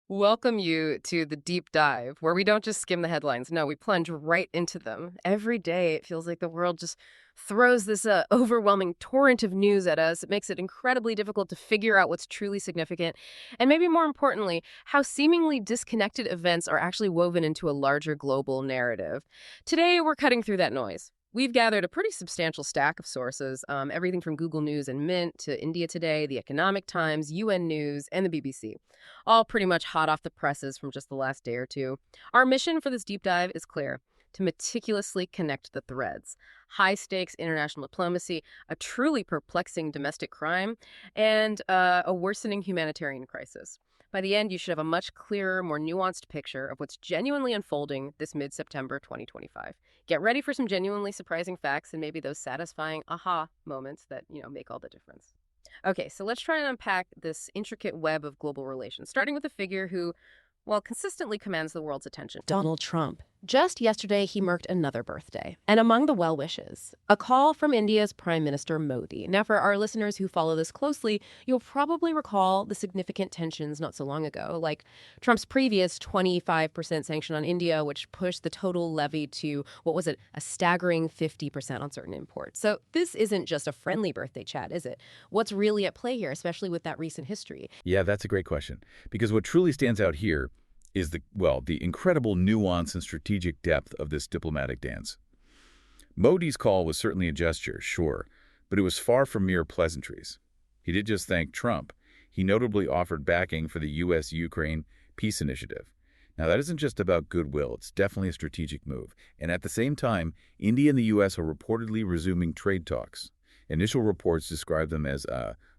Welcome you to the deep dive, where we don't just skim the headlines. No, we plunge right into them. Every day, it feels like the world just throws this overwhelming torrent of news at us. It makes it incredibly difficult to figure out what's truly significant. And maybe more importantly, how seemingly disconnected events are actually woven into a larger global narrative. Today, we're cutting through that noise. We've gathered a pretty substantial stack of sources, everything from Google News and Mint to India Today, the Economic Times, UN News, and the BBC, all pretty much hot off the presses from just the last day or two. Our mission for this deep dive is clear: to meticulously connect the threads. High stakes international diplomacy, a truly perplexing domestic crime, and a worsening humanitarian crisis. By the end, you should have a much clearer, more nuanced picture of what's genuinely unfolding this mid September 2025. Get ready for some genuinely surprising facts and maybe those satisfying aha moments that, make all the difference. Okay, so let's try and unpack this intricate web of global relations, starting with a figure who, well, consistently commands the world's attention: Donald Trump. Just yesterday, he marked another birthday. And among the well wishes, a call from India's Prime Minister Modi. Now, for our listeners who follow this closely, you'll probably recall the significant tensions not so long ago, like Trump's previous 25% sanction on India, which pushed the total levy to, what was it, a staggering 50% on certain imports. So this isn't just a friendly birthday chat, is it? What's really at play here, especially with that recent history? Yeah, that's a great question. Because what truly stands out here is the incredible nuance and strategic depth of this diplomatic dance. Modi's call was certainly a gesture, sure, but it was far from mere pleasantries. He did just thank Trump. He notably offered backing for the U.S.-Ukraine peace initiative. Now, that isn't just about goodwill. It's definitely a strategic move. And at the same time, India and the U.S. are reportedly resuming trade talks. Initial reports describe them as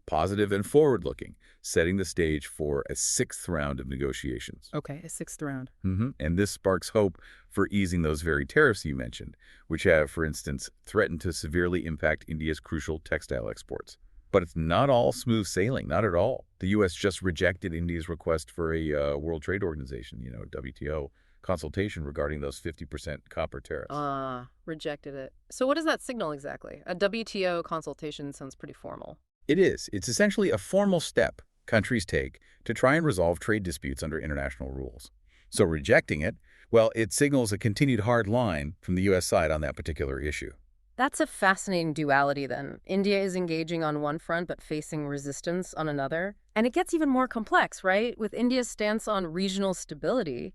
positive and forward-looking, setting the stage for a sixth round of negotiations. Okay, a sixth round. And this sparks hope for easing those very tariffs you mentioned, which have, for instance, threatened to severely impact India's crucial textile exports. But it's not all smooth sailing, not at all. The U.S. just rejected India's request for a World Trade Organization, WTO, consultation regarding those 50% copper tariffs. Rejected it. So what does that signal exactly? A WTO consultation sounds pretty formal. It is. It's essentially a formal step countries take to try and resolve trade disputes under international rules. So rejecting it, well, it signals a continued hard line from the U.S. side on that particular issue. That's a fascinating duality then. India is engaging on one front but facing resistance on another. And it gets even more complex, right? With India's stance on regional stability,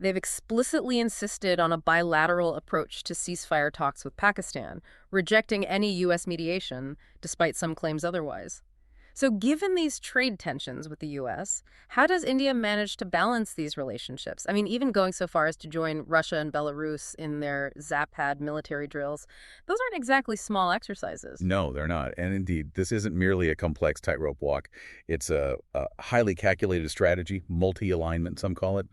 they've explicitly insisted on a bilateral approach to ceasefire talks with Pakistan, rejecting any U.S. mediation, despite some claims otherwise. So given these trade tensions with the U.S., how does India manage to balance these relationships? I mean, even going so far as to join Russia and Belarus in their Zapad military drills, those aren't exactly small exercises. No, they're not. And indeed, this isn't merely a complex tightrope walk. It's a highly calculated strategy, multi-alignment, some call it.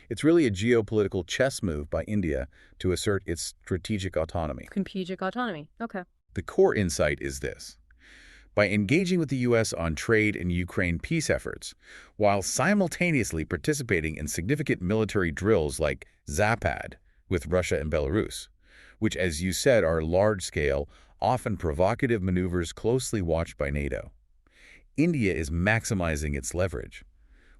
It's really a geopolitical chess move by India to assert its strategic autonomy. Strategic autonomy. Okay. The core insight is this. By engaging with the U.S. on trade and Ukraine peace efforts, while simultaneously participating in significant military drills like Zapad with Russia and Belarus, which, as you said, are large-scale, often provocative maneuvers closely watched by NATO. India is maximizing its leverage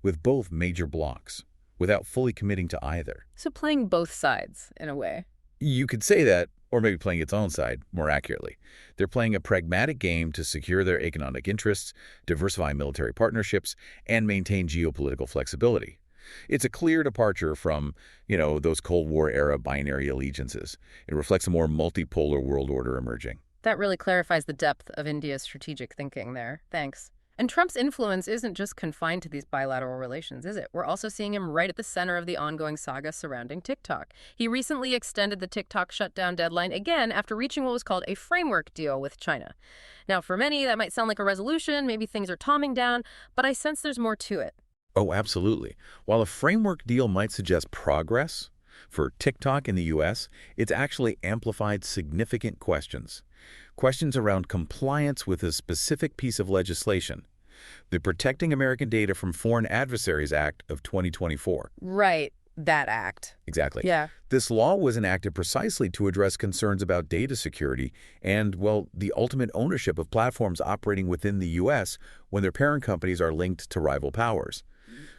with both major blocs, without fully committing to either. So playing both sides, in a way. You could say that, or maybe playing its own side more accurately. They're playing a pragmatic game to secure their economic interests, diversify military partnerships, and maintain geopolitical flexibility. It's a clear departure from, those Cold War-era binary allegiances. It reflects a more multipolar world order emerging. That really clarifies the depth of India's strategic thinking there. Thanks. And Trump's influence isn't just confined to these bilateral relations, is it? We're also seeing him right at the center of the ongoing saga surrounding TikTok. He recently extended the TikTok shutdown deadline again after reaching what was called a framework deal with China. Now, for many, that might sound like a resolution, maybe things are calming down, but I sense there's more to it. Oh, absolutely. While a framework deal might suggest progress, for TikTok in the U.S., it's actually amplified significant questions. Questions around compliance with a specific piece of legislation, the Protecting American Data from Foreign Adversaries Act of 2024. Right, that act. Exactly. Yeah. This law was enacted precisely to address concerns about data security and, well, the ultimate ownership of platforms operating within the U.S. when their parent companies are linked to rival powers.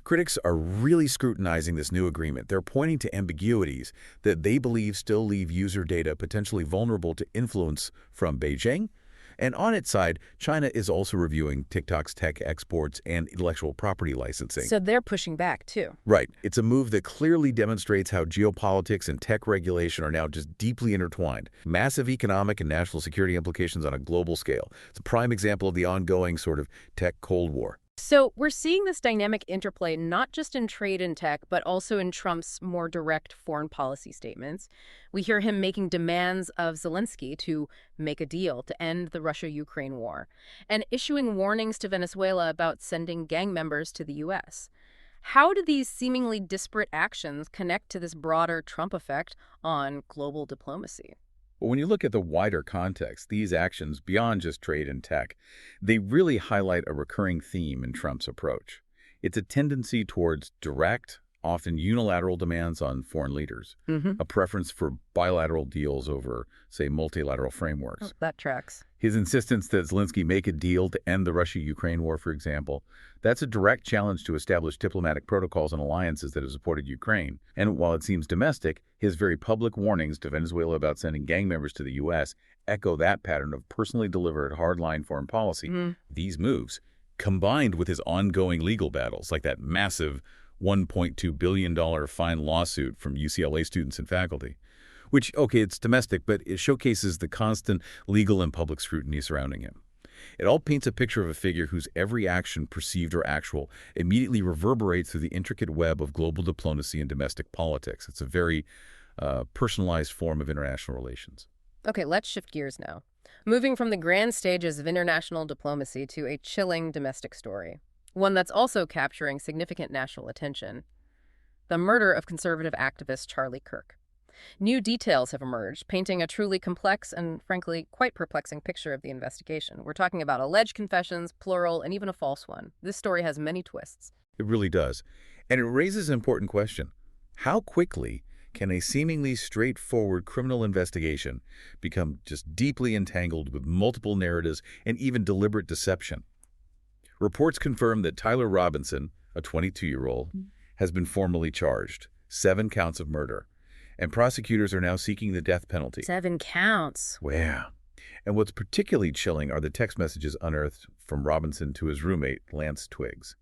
Critics are really scrutinizing this new agreement. They're pointing to ambiguities that they believe still leave user data potentially vulnerable to influence from Beijing. And on its side, China is also reviewing TikTok's tech exports and intellectual property licensing. So they're pushing back, too. Right. It's a move that clearly demonstrates how geopolitics and tech regulation are now just deeply intertwined. Massive economic and national security implications on a global scale. It's a prime example of the ongoing sort of tech Cold War. So we're seeing this dynamic interplay not just in trade and tech, but also in Trump's more direct foreign policy statements. We hear him making demands of Zelensky to make a deal to end the Russia-Ukraine war, and issuing warnings to Venezuela about sending gang members to the U.S. How do these seemingly disparate actions connect to this broader Trump effect on global diplomacy? But when you look at the wider context, these actions, beyond just trade and tech, they really highlight a recurring theme in Trump's approach. It's a tendency towards direct, often unilateral demands on foreign leaders, a preference for bilateral deals over, say, multilateral frameworks. Oh, that tracks. His insistence that Zelensky make a deal to end the Russia-Ukraine war, for example, that's a direct challenge to established diplomatic protocols and alliances that have supported Ukraine. And while it seems domestic, his very public warnings to Venezuela about sending gang members to the U.S. echo that pattern of personally delivered hardline foreign policy. These moves, combined with his ongoing legal battles, like that massive $1.2 billion fine lawsuit from UCLA students and faculty, which, okay, it's domestic, but it showcases the constant legal and public scrutiny surrounding him. It all paints a picture of a figure whose every action, perceived or actual, immediately reverberates through the intricate web of global diplomacy and domestic politics. It's a very personalized form of international relations. Okay, let's shift gears now. Moving from the grand stages of international diplomacy to a chilling domestic story. One that's also capturing significant national attention. The murder of conservative activist Charlie Kirk. New details have emerged, painting a truly complex and, frankly, quite perplexing picture of the investigation. We're talking about alleged confessions, plural, and even a false one. This story has many twists. It really does. And it raises an important question. How quickly can a seemingly straightforward criminal investigation become just deeply entangled with multiple narratives and even deliberate deception? Reports confirm that Tyler Robinson, a 22-year-old, has been formally charged, 7 counts of murder. And prosecutors are now seeking the death penalty. 7 counts. Wow. And what's particularly chilling are the text messages unearthed from Robinson to his roommate, Lance Twiggs.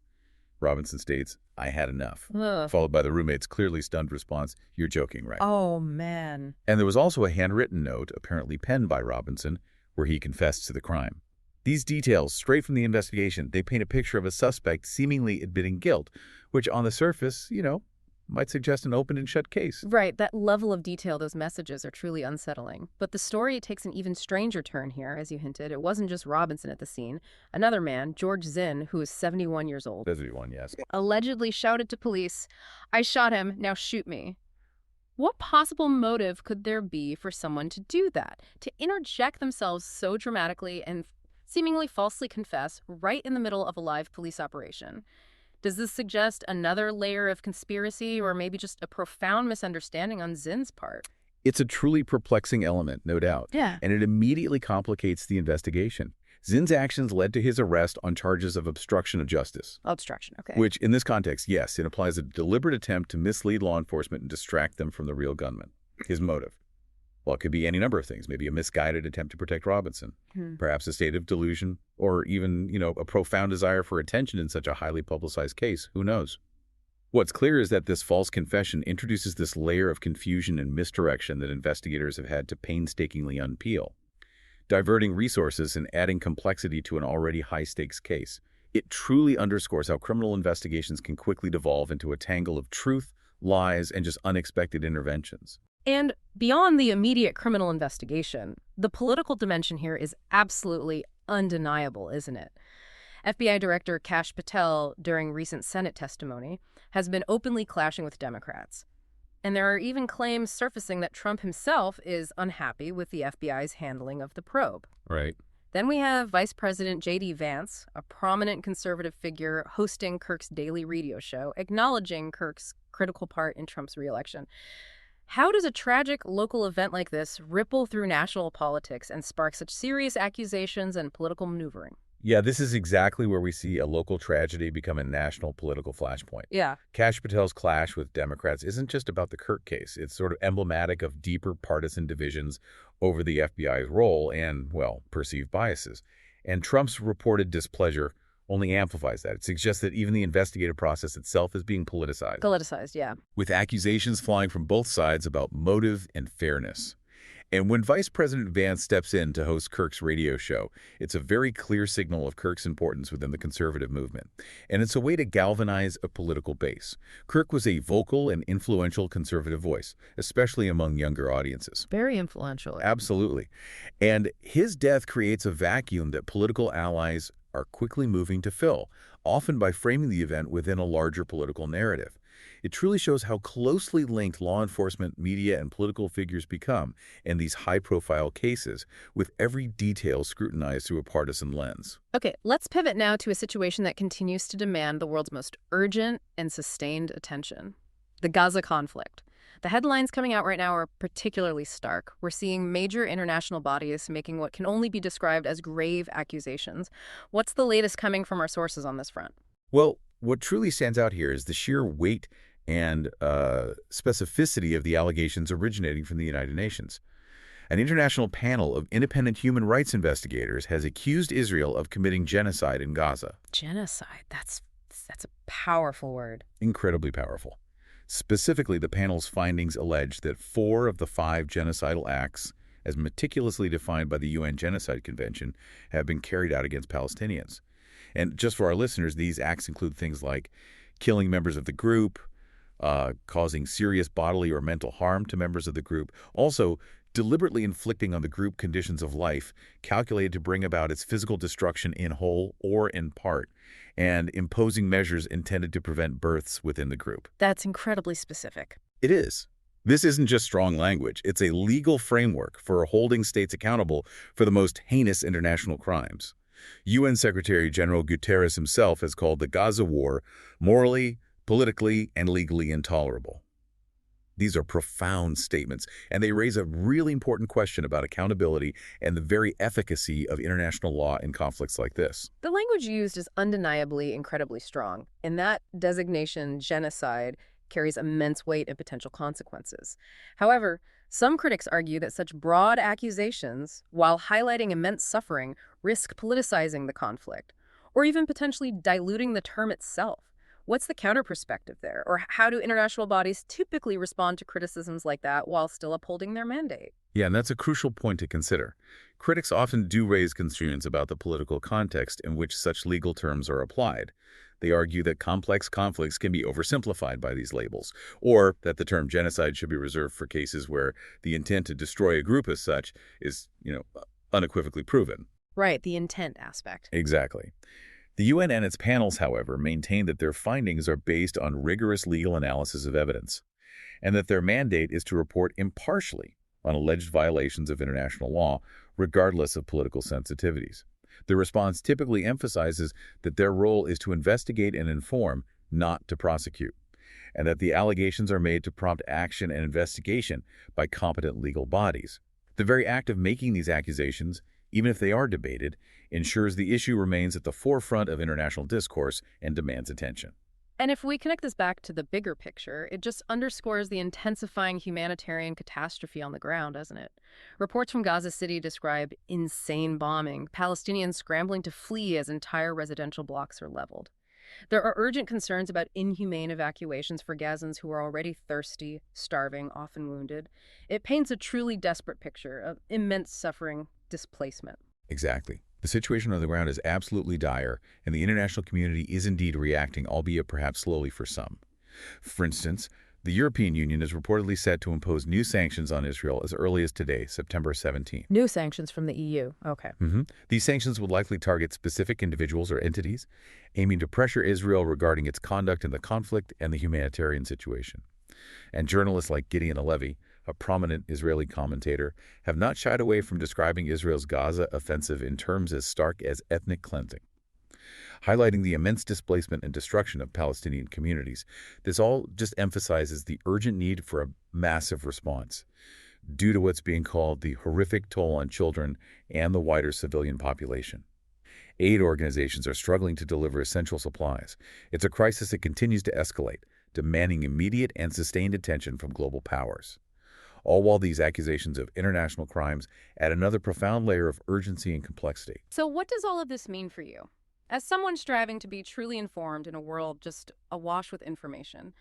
Robinson states, "I had enough," followed by the roommate's clearly stunned response, "You're joking, right?" Oh, man. And there was also a handwritten note, apparently penned by Robinson, where he confessed to the crime. These details, straight from the investigation, they paint a picture of a suspect seemingly admitting guilt, which on the surface, might suggest an open and shut case. Right, that level of detail, those messages are truly unsettling. But the story takes an even stranger turn here, as you hinted. It wasn't just Robinson at the scene. Another man, George Zinn, who is 71 years old, 71, yes, allegedly shouted to police, "I shot him, now shoot me." What possible motive could there be for someone to do that? To interject themselves so dramatically and seemingly falsely confess right in the middle of a live police operation? Does this suggest another layer of conspiracy or maybe just a profound misunderstanding on Zinn's part? It's a truly perplexing element, no doubt. Yeah. And it immediately complicates the investigation. Zinn's actions led to his arrest on charges of obstruction of justice. Obstruction, okay. Which, in this context, yes, it implies a deliberate attempt to mislead law enforcement and distract them from the real gunman. His motive. Well, it could be any number of things. Maybe a misguided attempt to protect Robinson. Perhaps a state of delusion, or even, a profound desire for attention in such a highly publicized case. Who knows? What's clear is that this false confession introduces this layer of confusion and misdirection that investigators have had to painstakingly unpeel, diverting resources and adding complexity to an already high-stakes case. It truly underscores how criminal investigations can quickly devolve into a tangle of truth, lies, and just unexpected interventions. And beyond the immediate criminal investigation, the political dimension here is absolutely undeniable, isn't it? FBI Director Kash Patel, during recent Senate testimony, has been openly clashing with Democrats. And there are even claims surfacing that Trump himself is unhappy with the FBI's handling of the probe. Right. Then we have Vice President J.D. Vance, a prominent conservative figure hosting Kirk's daily radio show, acknowledging Kirk's critical part in Trump's reelection. How does a tragic local event like this ripple through national politics and spark such serious accusations and political maneuvering? Yeah, this is exactly where we see a local tragedy become a national political flashpoint. Yeah. Kash Patel's clash with Democrats isn't just about the Kirk case. It's sort of emblematic of deeper partisan divisions over the FBI's role and, well, perceived biases. And Trump's reported displeasure only amplifies that. It suggests that even the investigative process itself is being politicized, Politicized, yeah. with accusations flying from both sides about motive and fairness. And when Vice President Vance steps in to host Kirk's radio show, it's a very clear signal of Kirk's importance within the conservative movement. And it's a way to galvanize a political base. Kirk was a vocal and influential conservative voice, especially among younger audiences. Very influential. Absolutely. And his death creates a vacuum that political allies are quickly moving to fill, often by framing the event within a larger political narrative. It truly shows how closely linked law enforcement, media, and political figures become in these high-profile cases, with every detail scrutinized through a partisan lens. Okay, let's pivot now to a situation that continues to demand the world's most urgent and sustained attention. The Gaza conflict. The headlines coming out right now are particularly stark. We're seeing major international bodies making what can only be described as grave accusations. What's the latest coming from our sources on this front? Well, what truly stands out here is the sheer weight and specificity of the allegations originating from the United Nations. An international panel of independent human rights investigators has accused Israel of committing genocide in Gaza. Genocide. That's a powerful word. Incredibly powerful. Specifically, the panel's findings allege that 4 of the 5 genocidal acts, as meticulously defined by the UN Genocide Convention, have been carried out against Palestinians. And just for our listeners, these acts include things like killing members of the group, causing serious bodily or mental harm to members of the group, also deliberately inflicting on the group conditions of life calculated to bring about its physical destruction in whole or in part, and imposing measures intended to prevent births within the group. That's incredibly specific. It is. This isn't just strong language. It's a legal framework for holding states accountable for the most heinous international crimes. UN Secretary General Guterres himself has called the Gaza war morally, politically, and legally intolerable. These are profound statements, and they raise a really important question about accountability and the very efficacy of international law in conflicts like this. The language used is undeniably incredibly strong, and that designation, genocide, carries immense weight and potential consequences. However, some critics argue that such broad accusations, while highlighting immense suffering, risk politicizing the conflict, or even potentially diluting the term itself. What's the counter-perspective there? Or how do international bodies typically respond to criticisms like that while still upholding their mandate? Yeah, and that's a crucial point to consider. Critics often do raise concerns about the political context in which such legal terms are applied. They argue that complex conflicts can be oversimplified by these labels, or that the term genocide should be reserved for cases where the intent to destroy a group as such is, unequivocally proven. Right, the intent aspect. Exactly. The UN and its panels, however, maintain that their findings are based on rigorous legal analysis of evidence, and that their mandate is to report impartially on alleged violations of international law, regardless of political sensitivities. The response typically emphasizes that their role is to investigate and inform, not to prosecute, and that the allegations are made to prompt action and investigation by competent legal bodies. The very act of making these accusations, even if they are debated, ensures the issue remains at the forefront of international discourse and demands attention. And if we connect this back to the bigger picture, it just underscores the intensifying humanitarian catastrophe on the ground, doesn't it? Reports from Gaza City describe insane bombing, Palestinians scrambling to flee as entire residential blocks are leveled. There are urgent concerns about inhumane evacuations for Gazans who are already thirsty, starving, often wounded. It paints a truly desperate picture of immense suffering, displacement. Exactly. The situation on the ground is absolutely dire, and the international community is indeed reacting, albeit perhaps slowly for some. For instance, the European Union is reportedly set to impose new sanctions on Israel as early as today, September 17. New sanctions from the EU. Okay. These sanctions would likely target specific individuals or entities, aiming to pressure Israel regarding its conduct in the conflict and the humanitarian situation. And journalists like Gideon Halevi, a prominent Israeli commentator, have not shied away from describing Israel's Gaza offensive in terms as stark as ethnic cleansing. Highlighting the immense displacement and destruction of Palestinian communities, this all just emphasizes the urgent need for a massive response, due to what's being called the horrific toll on children and the wider civilian population. Aid organizations are struggling to deliver essential supplies. It's a crisis that continues to escalate, demanding immediate and sustained attention from global powers. All while these accusations of international crimes add another profound layer of urgency and complexity. So, what does all of this mean for you? As someone striving to be truly informed in a world just awash with information,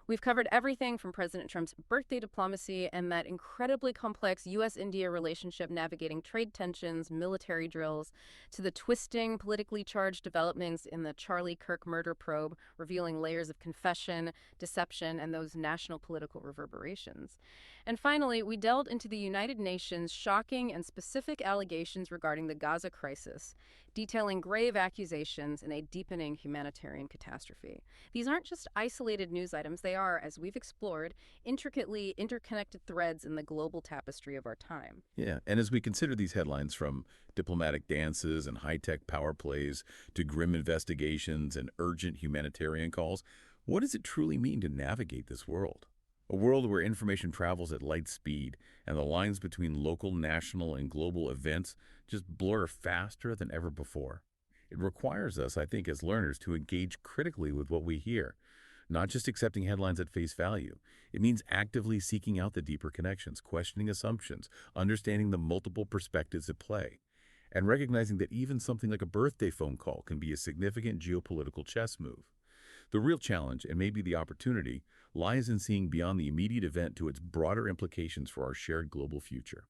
we've covered everything from President Trump's birthday diplomacy and that incredibly complex U.S. India relationship navigating trade tensions, military drills, to the twisting, politically charged developments in the Charlie Kirk murder probe, revealing layers of confession, deception, and those national political reverberations. And finally, we delved into the United Nations' shocking and specific allegations regarding the Gaza crisis, detailing grave accusations and a deepening humanitarian catastrophe. These aren't just isolated news items, they are, as we've explored, intricately interconnected threads in the global tapestry of our time. Yeah, and as we consider these headlines from diplomatic dances and high-tech power plays to grim investigations and urgent humanitarian calls, what does it truly mean to navigate this world? A world where information travels at light speed and the lines between local, national, and global events just blur faster than ever before. It requires us, I think, as learners to engage critically with what we hear, not just accepting headlines at face value. It means actively seeking out the deeper connections, questioning assumptions, understanding the multiple perspectives at play, and recognizing that even something like a birthday phone call can be a significant geopolitical chess move. The real challenge, and maybe the opportunity, lies in seeing beyond the immediate event to its broader implications for our shared global future.